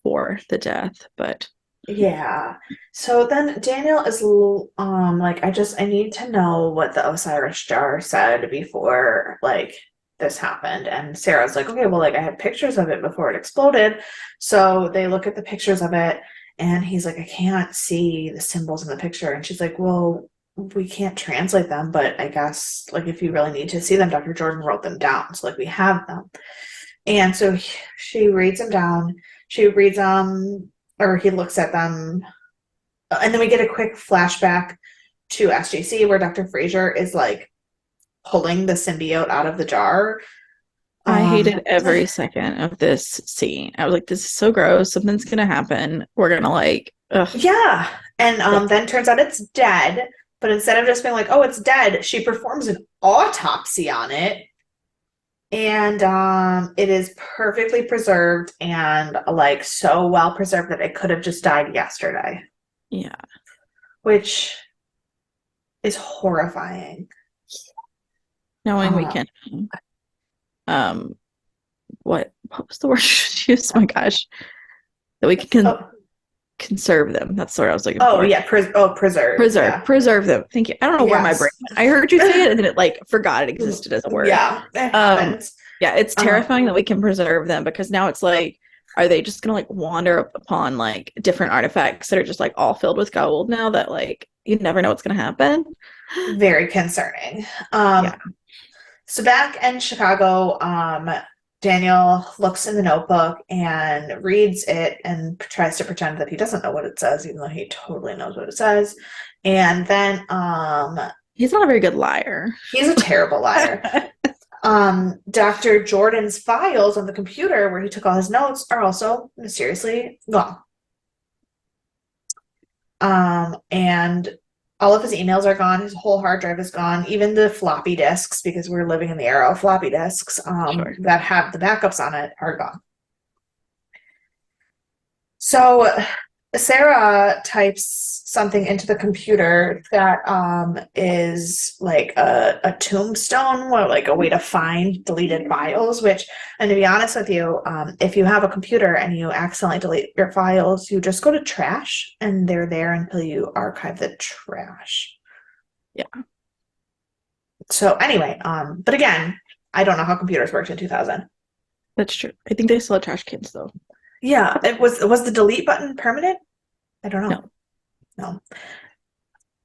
Speaker 2: for the death, but
Speaker 1: yeah. So then Daniel is like, I need to know what the Osiris jar said before like this happened. And Sarah's like, okay, well, like I had pictures of it before it exploded. So they look at the pictures of it, and he's like, I can't see the symbols in the picture. And she's like, well, we can't translate them, but I guess like if you really need to see them, Dr. Jordan wrote them down. So like we have them. And so she reads them down. She reads them, or he looks at them, and then we get a quick flashback to SJC where Dr. Fraser is like pulling the symbiote out of the jar.
Speaker 2: I hated every second of this scene. I was like, this is so gross. Something's gonna happen. We're gonna like, ugh.
Speaker 1: Yeah. And then turns out it's dead. But instead of just being like, oh, it's dead, she performs an autopsy on it. And it is perfectly preserved and like so well preserved that it could have just died yesterday,
Speaker 2: Yeah.
Speaker 1: which is horrifying.
Speaker 2: Knowing we can um what was the word you used? Oh my gosh. That we can conserve them. That's the word I was looking for.
Speaker 1: Yeah, preserve. Yeah.
Speaker 2: Preserve them. Thank you. I don't know where my brain went. I heard you say it and then it like forgot it existed as a word.
Speaker 1: Yeah, it happens.
Speaker 2: Yeah, it's terrifying that we can preserve them, because now it's like, are they just gonna like wander upon like different artifacts that are just like all filled with gold now that like you never know what's gonna happen?
Speaker 1: Very concerning.
Speaker 2: Yeah.
Speaker 1: So back in Chicago, Daniel looks in the notebook and reads it and tries to pretend that he doesn't know what it says, even though he totally knows what it says. And then
Speaker 2: he's not a very good liar.
Speaker 1: He's a terrible liar. Dr. Jordan's files on the computer where he took all his notes are also mysteriously gone. And all of his emails are gone. His whole hard drive is gone. Even the floppy disks, because we're living in the era of floppy disks,
Speaker 2: Sure.
Speaker 1: that have the backups on it are gone. So Sarah types something into the computer that is like a tombstone, or like a way to find deleted files, which, and to be honest with you, if you have a computer and you accidentally delete your files, you just go to trash and they're there until you archive the trash.
Speaker 2: Yeah.
Speaker 1: So anyway, but again, I don't know how computers worked in 2000.
Speaker 2: That's true. I think they still have trash cans though.
Speaker 1: Yeah, was the delete button permanent? I don't know. No.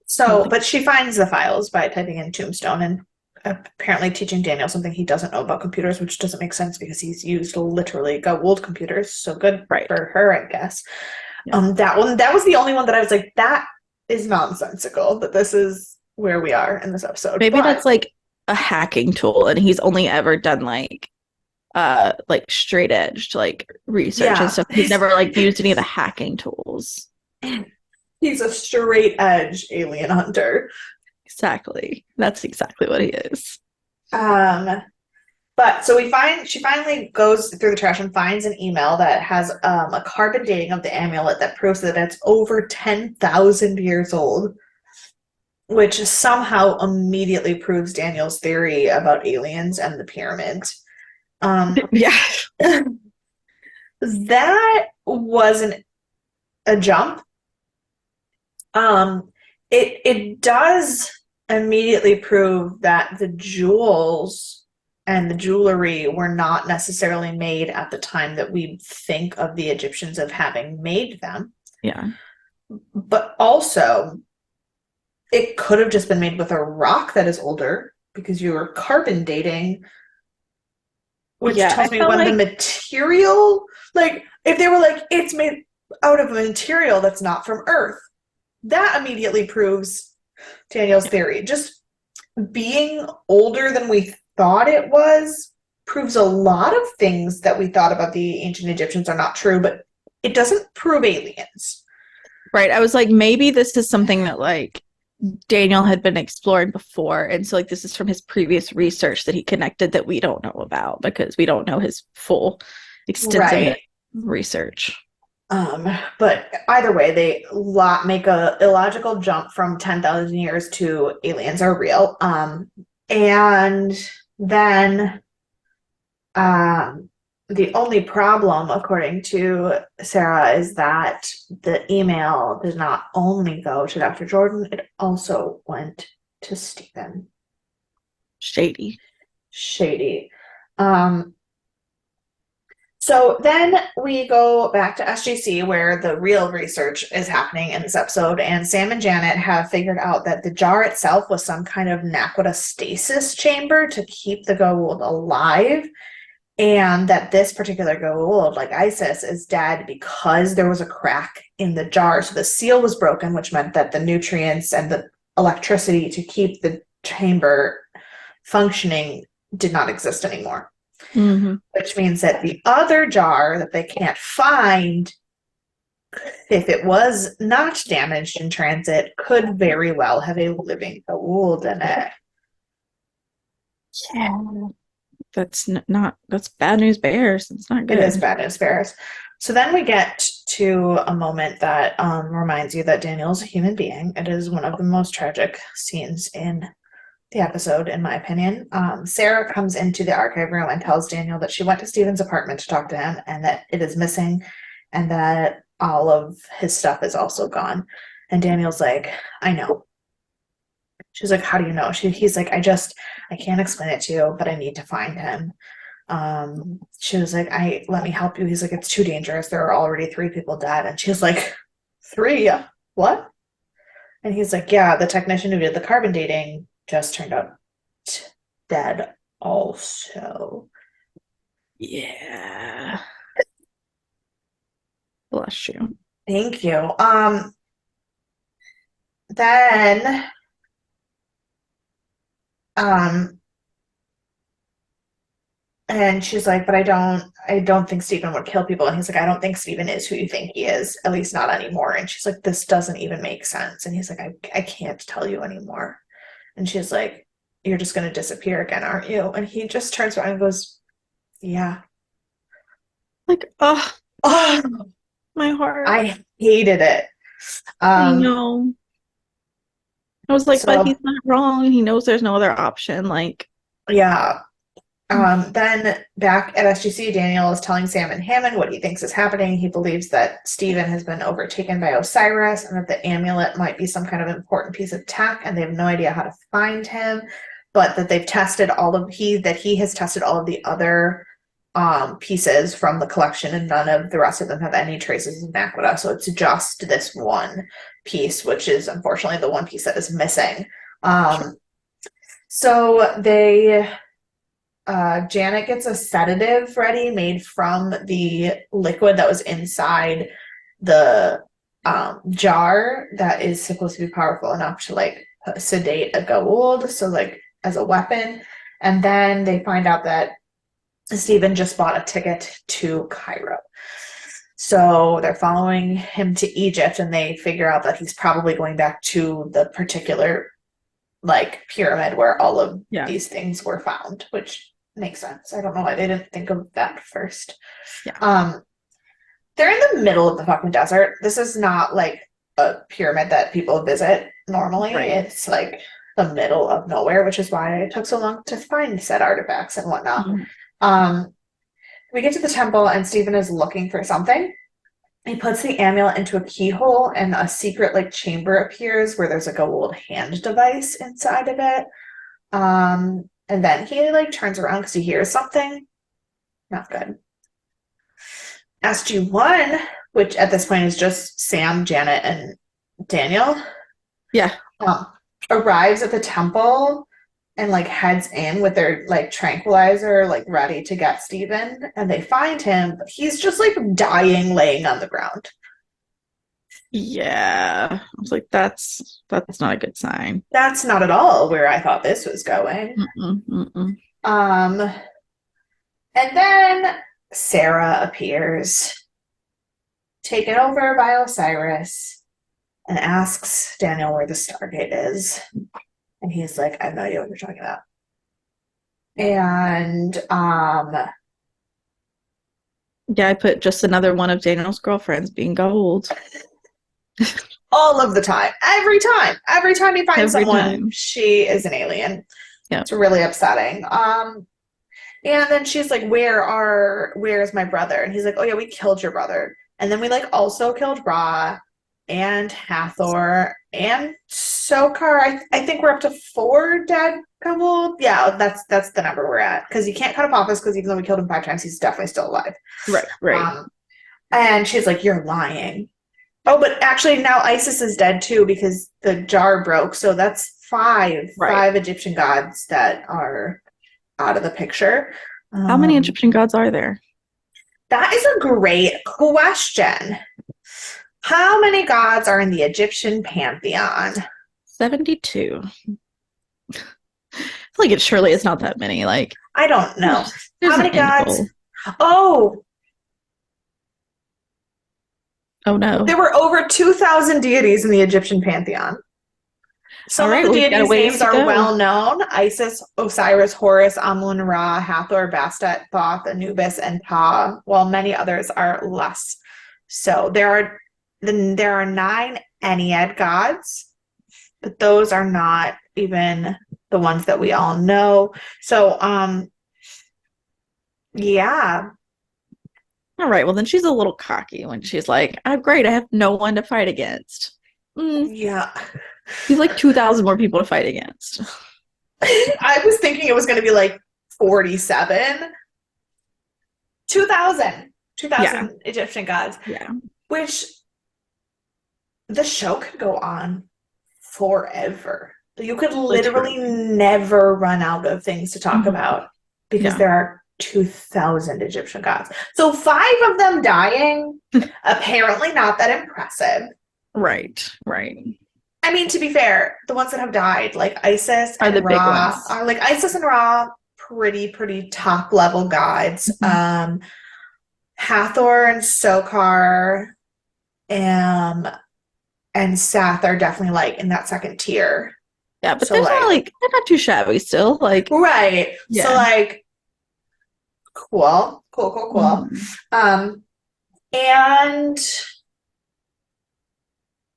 Speaker 1: So, but she finds the files by typing in tombstone and apparently teaching Daniel something he doesn't know about computers, which doesn't make sense because he's used literally gold computers. So good for her, I guess.
Speaker 2: Yeah.
Speaker 1: That was the only one that I was like, that is nonsensical that this is where we are in this episode.
Speaker 2: Maybe
Speaker 1: But
Speaker 2: that's like a hacking tool and he's only ever done like straight edged like research and
Speaker 1: yeah,
Speaker 2: stuff. He's never like used any of the hacking tools.
Speaker 1: he's a straight edge alien hunter.
Speaker 2: Exactly. That's exactly what he is.
Speaker 1: Um, but so she finally goes through the trash and finds an email that has a carbon dating of the amulet that proves that it's over 10,000 years old, which somehow immediately proves Daniel's theory about aliens and the pyramid.
Speaker 2: Yeah.
Speaker 1: That wasn't a jump. It does immediately prove that the jewels and the jewelry were not necessarily made at the time that we think of the Egyptians of having made them.
Speaker 2: Yeah.
Speaker 1: But also, it could have just been made with a rock that is older because you were carbon dating, which tells me when the material, like, if they were like, it's made out of a material that's not from Earth, that immediately proves Daniel's theory. Just being older than we thought it was proves a lot of things that we thought about the ancient Egyptians are not true, but it doesn't prove aliens.
Speaker 2: Right. I was like, maybe this is something that like Daniel had been exploring before. And so like this is from his previous research that he connected that we don't know about because we don't know his full extensive research.
Speaker 1: But either way, they make a illogical jump from 10,000 years to aliens are real. And then the only problem, according to Sarah, is that the email did not only go to Dr. Jordan, it also went to Stephen.
Speaker 2: Shady.
Speaker 1: So then we go back to SGC where the real research is happening in this episode, and Sam and Janet have figured out that the jar itself was some kind of Naquita stasis chamber to keep the Goa'uld alive, and that this particular Goa'uld, like Isis, is dead because there was a crack in the jar. So the seal was broken, which meant that the nutrients and the electricity to keep the chamber functioning did not exist anymore.
Speaker 2: Mm-hmm.
Speaker 1: Which means that the other jar that they can't find, if it was not damaged in transit, could very well have a living Goa'uld in it.
Speaker 2: Yeah. That's that's bad news bears. It's not good.
Speaker 1: It is bad news bears. So then we get to a moment that reminds you that Daniel's a human being. It is one of the most tragic scenes in the episode, in my opinion. Sarah comes into the archive room and tells Daniel that she went to Stephen's apartment to talk to him and that it is missing and that all of his stuff is also gone. And Daniel's like, I know. She's like, how do you know? He's like, I can't explain it to you, but I need to find him. She was like, let me help you. He's like, it's too dangerous. There are already 3 people dead. And she's like, 3? What? And he's like, yeah, the technician who did the carbon dating just turned out dead also.
Speaker 2: Yeah. Bless you.
Speaker 1: Thank you. Then and she's like, but I don't think Stephen would kill people. And he's like, I don't think Stephen is who you think he is, at least not anymore. And she's like, this doesn't even make sense. And he's like, I can't tell you anymore. And she's like, you're just going to disappear again, aren't you? And he just turns around and goes, yeah.
Speaker 2: Like, oh, my heart.
Speaker 1: I hated it.
Speaker 2: I know. I was like, but he's not wrong. He knows there's no other option. Like,
Speaker 1: yeah. Then back at SGC, Daniel is telling Sam and Hammond what he thinks is happening. He believes that Stephen has been overtaken by Osiris and that the amulet might be some kind of important piece of tech, and they have no idea how to find him, but that they've tested he has tested all of the other pieces from the collection, and none of the rest of them have any traces of Naquita. So it's just this one piece, which is unfortunately the one piece that is missing. So they Janet gets a sedative ready made from the liquid that was inside the jar that is supposed to be powerful enough to like sedate a Goa'uld, so like as a weapon. And then they find out that Stephen just bought a ticket to Cairo. So they're following him to Egypt, and they figure out that he's probably going back to the particular like pyramid where all of these things were found, which makes sense. I don't know why they didn't think of that first.
Speaker 2: Yeah.
Speaker 1: They're in the middle of the fucking desert. This is not like a pyramid that people visit normally.
Speaker 2: Right.
Speaker 1: It's like the middle of nowhere, which is why it took so long to find said artifacts and whatnot. We get to the temple, and Stephen is looking for something. He puts the amulet into a keyhole, and a secret like chamber appears where there's like a old hand device inside of it. And then he like turns around because he hears something. Not good. SG-1, which at this point is just Sam, Janet, and Daniel.
Speaker 2: Yeah.
Speaker 1: Arrives at the temple and like heads in with their like tranquilizer, like ready to get Stephen, and they find him, but he's just like dying, laying on the ground.
Speaker 2: Yeah. I was like, that's not a good sign.
Speaker 1: That's not at all where I thought this was going. And then Sarah appears, taken over by Osiris, and asks Daniel where the Stargate is. And he's like, I have no idea what you're talking about. And
Speaker 2: yeah, I put just another one of Daniel's girlfriends being Goa'uld.
Speaker 1: All of the time. Every time he finds someone, she is an alien.
Speaker 2: Yeah.
Speaker 1: It's really upsetting. And then she's like, where's my brother? And he's like, oh yeah, we killed your brother. And then we like also killed Ra and Hathor and Sokar. I think we're up to 4 dead Goa'uld. Yeah, that's the number we're at. Because you can't cut Apophis, because even though we killed him 5 times, he's definitely still alive.
Speaker 2: Right.
Speaker 1: And she's like, you're lying. Oh, but actually now Isis is dead too, because the jar broke. So that's 5 Egyptian gods that are out of the picture.
Speaker 2: How many Egyptian gods are there?
Speaker 1: That is a great question. How many gods are in the Egyptian pantheon?
Speaker 2: 72. I feel like it surely is not that many. Like,
Speaker 1: I don't know.
Speaker 2: How
Speaker 1: many gods? Oh
Speaker 2: no.
Speaker 1: There were over 2,000 deities in the Egyptian pantheon. Some of the deities' names are well known: Isis, Osiris, Horus, Amun, Ra, Hathor, Bastet, Thoth, Anubis, and Pa, while many others are less. So there are 9 Ennead gods, but those are not even the ones that we all know. So yeah.
Speaker 2: All right, well then she's a little cocky when she's like, I'm great, I have no one to fight against.
Speaker 1: Yeah.
Speaker 2: He's like 2,000 more people to fight against.
Speaker 1: I was thinking it was going to be like 47. 2,000 Egyptian gods.
Speaker 2: Yeah.
Speaker 1: Which the show could go on forever. You could literally never run out of things to talk about, because there are 2,000 Egyptian gods. So 5 of them dying, apparently not that impressive.
Speaker 2: Right.
Speaker 1: I mean, to be fair, the ones that have died, like Isis and Ra, are like Isis and Ra, pretty top level gods. Hathor and Sokar and Seth are definitely like in that second tier.
Speaker 2: Yeah, but so they're not too shabby still. Like,
Speaker 1: right. Yeah. So like, cool. And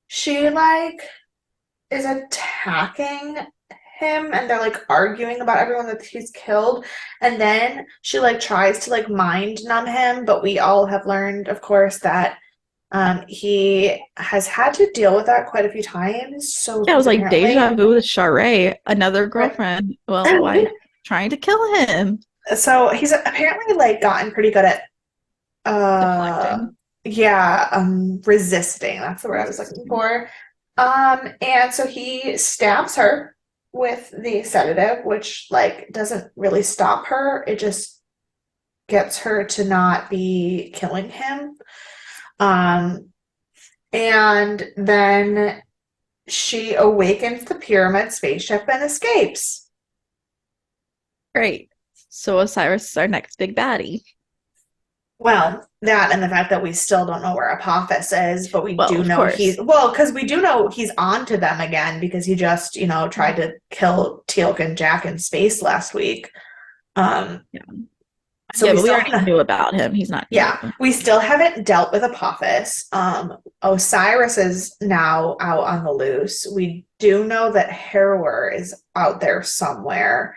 Speaker 1: she like is attacking him, and they're like arguing about everyone that he's killed, and then she like tries to like mind numb him, but we all have learned, of course, that he has had to deal with that quite a few times. So
Speaker 2: yeah, it was like deja vu with Sharae, another girlfriend, wife, trying to kill him.
Speaker 1: So he's apparently like gotten pretty good at
Speaker 2: deflecting.
Speaker 1: Resisting. That's the word I was looking for. And so he stabs her with the sedative, which like doesn't really stop her. It just gets her to not be killing him. And then she awakens the pyramid spaceship and escapes.
Speaker 2: Great. So Osiris is our next big baddie.
Speaker 1: Well, that and the fact that we still don't know where Apophis is, but we
Speaker 2: Well,
Speaker 1: do
Speaker 2: of
Speaker 1: know
Speaker 2: course.
Speaker 1: because we do know he's on to them again because he just, tried to kill Teal'c and Jack in space last week. Um,
Speaker 2: Yeah.
Speaker 1: so
Speaker 2: Yeah,
Speaker 1: we
Speaker 2: but we
Speaker 1: still
Speaker 2: already knew about him. He's not new.
Speaker 1: yeah, we still haven't dealt with Apophis. Osiris is now out on the loose. We do know that Harrower is out there somewhere.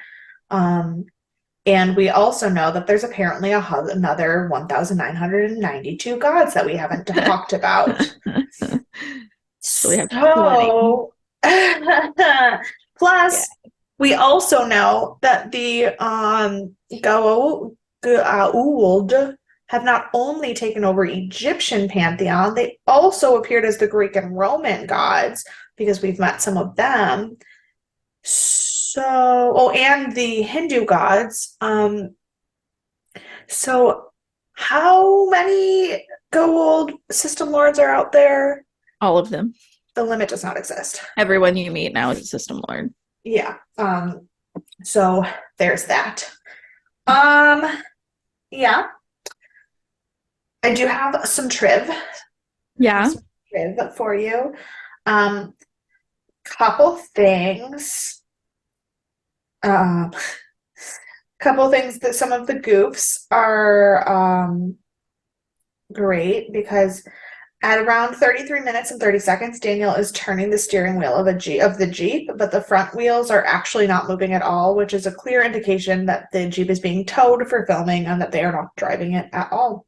Speaker 1: And we also know that there's apparently another 1,992 gods that we haven't talked about.
Speaker 2: So we have 20.
Speaker 1: So,
Speaker 2: Yeah.
Speaker 1: plus, we also know that the Goa'uld have not only taken over Egyptian pantheon, they also appeared as the Greek and Roman gods because we've met some of them. So, and the Hindu gods. So how many Goa'uld system lords are out there?
Speaker 2: All of them.
Speaker 1: The limit does not exist.
Speaker 2: Everyone you meet now is a system lord.
Speaker 1: Yeah. So there's that. Yeah. I do have some
Speaker 2: Yeah.
Speaker 1: triv for you. Couple things. Couple things that some of the goofs are great because at around 33 minutes and 30 seconds, Daniel is turning the steering wheel of the Jeep, but the front wheels are actually not moving at all, which is a clear indication that the Jeep is being towed for filming and that they are not driving it at all.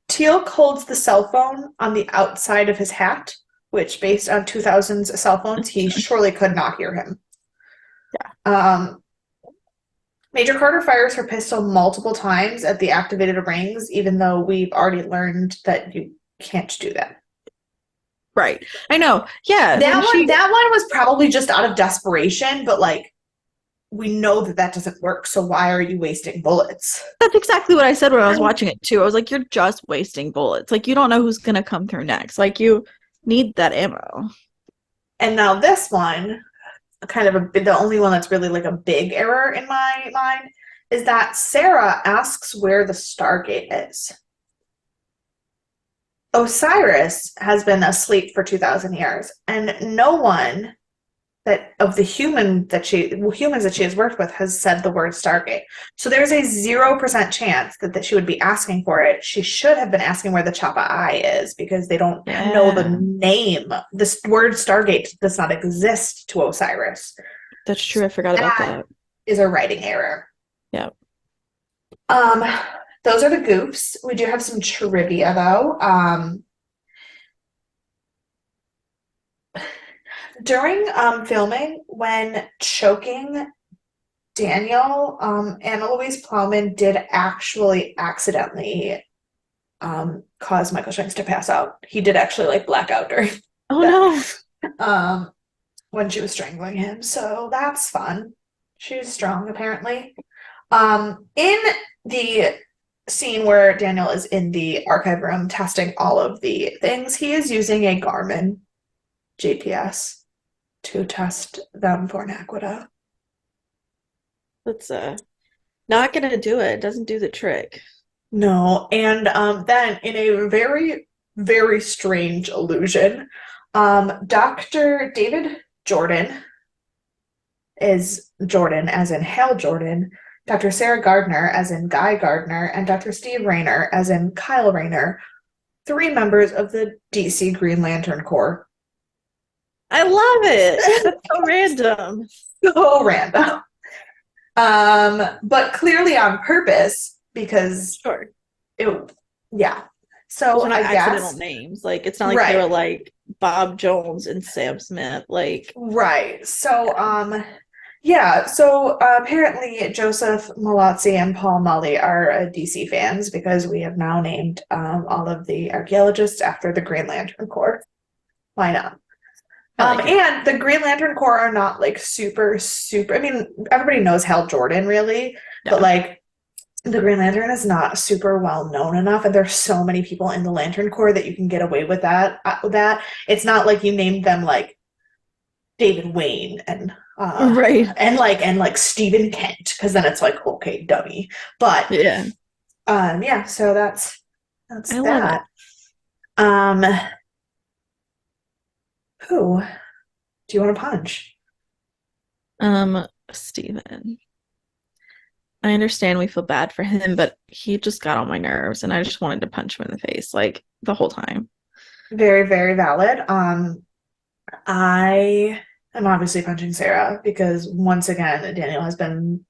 Speaker 1: Teal'c holds the cell phone on the outside of his hat, which, based on 2000's cell phones, he surely could not hear him.
Speaker 2: Yeah.
Speaker 1: Major Carter fires her pistol multiple times at the activated rings, even though we've already learned that you can't do that.
Speaker 2: Right. I know. Yeah.
Speaker 1: That one was probably just out of desperation, but like we know that doesn't work, so why are you wasting bullets?
Speaker 2: That's exactly what I said when I was watching it too. I was like, you're just wasting bullets. Like you don't know who's gonna come through next. Like you need that ammo.
Speaker 1: And now this one, the only one that's really like a big error in my mind is that Sarah asks where the Stargate is. Osiris has been asleep for 2,000 years, and no one that of the humans that she has worked with has said the word Stargate. So there's a 0% chance that she would be asking for it. She should have been asking where the Chapa Eye is because they don't know the name. This word Stargate does not exist to Osiris.
Speaker 2: That's true. I forgot about that.
Speaker 1: Is a writing error.
Speaker 2: Yeah.
Speaker 1: Those are the goofs. We do have some trivia though. During filming, when choking Daniel, Anna Louise Plowman did actually accidentally cause Michael Shanks to pass out. He did actually like black out during
Speaker 2: no.
Speaker 1: When she was strangling him. So that's fun. She's strong apparently. In the scene where Daniel is in the archive room testing all of the things, he is using a Garmin GPS to test them for Naquita.
Speaker 2: That's not gonna do it. It doesn't do the trick.
Speaker 1: No, and then in a very, very strange illusion, Dr. David Jordan is Jordan as in Hal Jordan, Dr. Sarah Gardner as in Guy Gardner, and Dr. Steve Rayner as in Kyle Rayner, 3 members of the DC Green Lantern Corps.
Speaker 2: I love it. That's so random.
Speaker 1: So random. But clearly on purpose because
Speaker 2: Sure.
Speaker 1: Yeah. So
Speaker 2: they're not
Speaker 1: I
Speaker 2: accidental
Speaker 1: guess
Speaker 2: names. Like it's not like they were like Bob Jones and Sam Smith. Like
Speaker 1: right. So yeah. So apparently Joseph Malazzi and Paul Mully are DC fans because we have now named all of the archaeologists after the Green Lantern Corps. Why not? And the Green Lantern Corps are not like super. I mean, everybody knows Hal Jordan, really, but like the Green Lantern is not super well known enough, and there's so many people in the Lantern Corps that you can get away with that. It's not like you named them like David Wayne
Speaker 2: Right.
Speaker 1: and like Stephen Kent, because then it's like, okay, dummy. But
Speaker 2: Yeah.
Speaker 1: yeah, so that's
Speaker 2: I love it.
Speaker 1: that. Um, who do you want to punch?
Speaker 2: Steven. I understand we feel bad for him, but he just got on my nerves and I just wanted to punch him in the face like the whole time.
Speaker 1: Very, very valid. I am obviously punching Sarah because once again, Daniel has been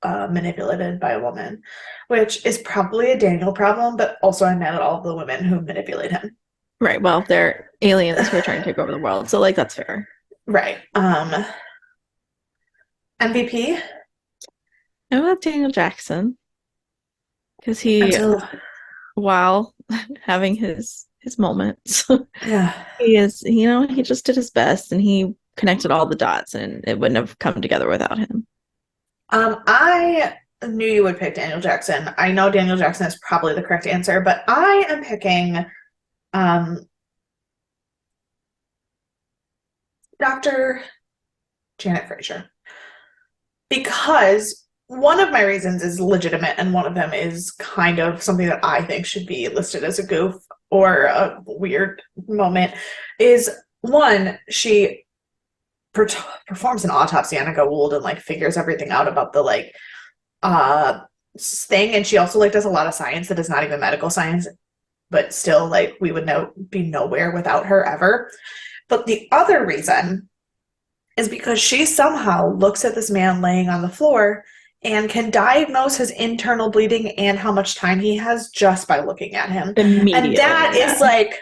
Speaker 1: manipulated by a woman, which is probably a Daniel problem, but also I'm mad at all the women who manipulate him.
Speaker 2: Right. Well, they're aliens who are trying to take over the world. So like that's fair.
Speaker 1: Right. MVP?
Speaker 2: I love Daniel Jackson because he,
Speaker 1: Until
Speaker 2: while having his moments,
Speaker 1: yeah.
Speaker 2: he is, he just did his best and he connected all the dots and it wouldn't have come together without him.
Speaker 1: I knew you would pick Daniel Jackson. I know Daniel Jackson is probably the correct answer, but I am picking um Dr. Janet Fraser because one of my reasons is legitimate and one of them is kind of something that I think should be listed as a goof or a weird moment is one, she performs an autopsy on a Goa'uld and like figures everything out about the like thing, and she also like does a lot of science that is not even medical science, but still like we would be nowhere without her ever. But the other reason is because she somehow looks at this man laying on the floor and can diagnose his internal bleeding and how much time he has just by looking at him.
Speaker 2: Immediately.
Speaker 1: And that is like,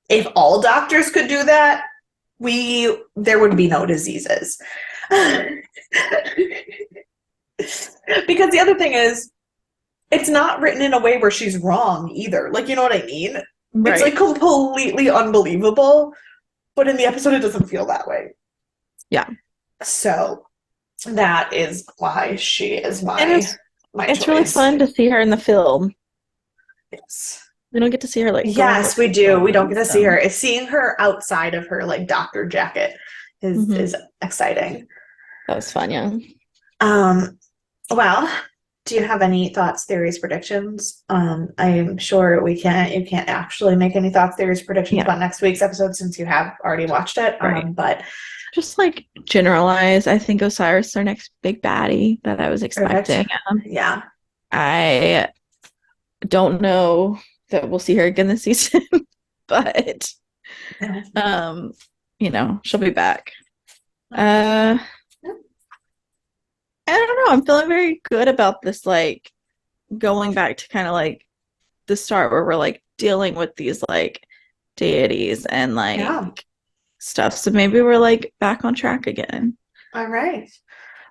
Speaker 1: if all doctors could do that, there would be no diseases. Because the other thing is, it's not written in a way where she's wrong either. Like, you know what I mean?
Speaker 2: Right.
Speaker 1: It's like completely unbelievable, but in the episode, it doesn't feel that way.
Speaker 2: Yeah.
Speaker 1: So that is why she is my
Speaker 2: it's
Speaker 1: choice.
Speaker 2: really fun to see her in the film.
Speaker 1: Yes.
Speaker 2: We don't get to see her like.
Speaker 1: Yes, we do. We don't get to see her. It's seeing her outside of her like doctor jacket is exciting.
Speaker 2: That was fun, yeah.
Speaker 1: Well, do you have any thoughts, theories, predictions? I'm sure you can't actually make any thoughts, theories, predictions about next week's episode since you have already watched it.
Speaker 2: Right.
Speaker 1: But
Speaker 2: just like generalize, I think Osiris is our next big baddie that I was expecting.
Speaker 1: Yeah.
Speaker 2: I don't know that we'll see her again this season, but she'll be back. I don't know. I'm feeling very good about this, like going back to kind of like the start where we're like dealing with these like deities and like stuff. So maybe we're like back on track again.
Speaker 1: All right.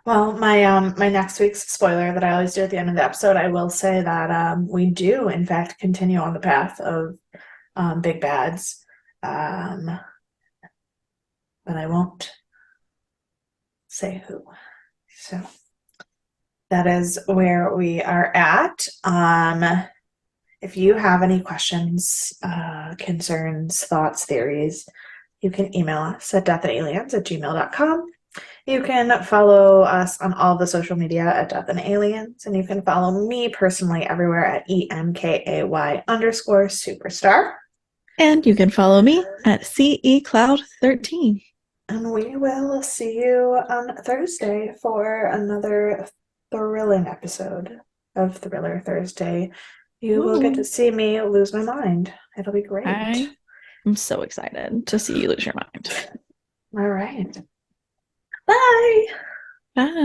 Speaker 1: Well, my next week's spoiler that I always do at the end of the episode, I will say that we do in fact continue on the path of big bads, but I won't say who. So that is where we are at. If you have any questions, concerns, thoughts, theories, you can email us at deathandaliens@gmail.com. You can follow us on all the social media at Death and Aliens, and you can follow me personally everywhere at EMKAY_superstar.
Speaker 2: And you can follow me at CECloud13.
Speaker 1: And we will see you on Thursday for another thrilling episode of Thriller Thursday. You will get to see me lose my mind. It'll be great.
Speaker 2: I'm so excited to see you lose your mind.
Speaker 1: All right. Bye.
Speaker 2: Bye.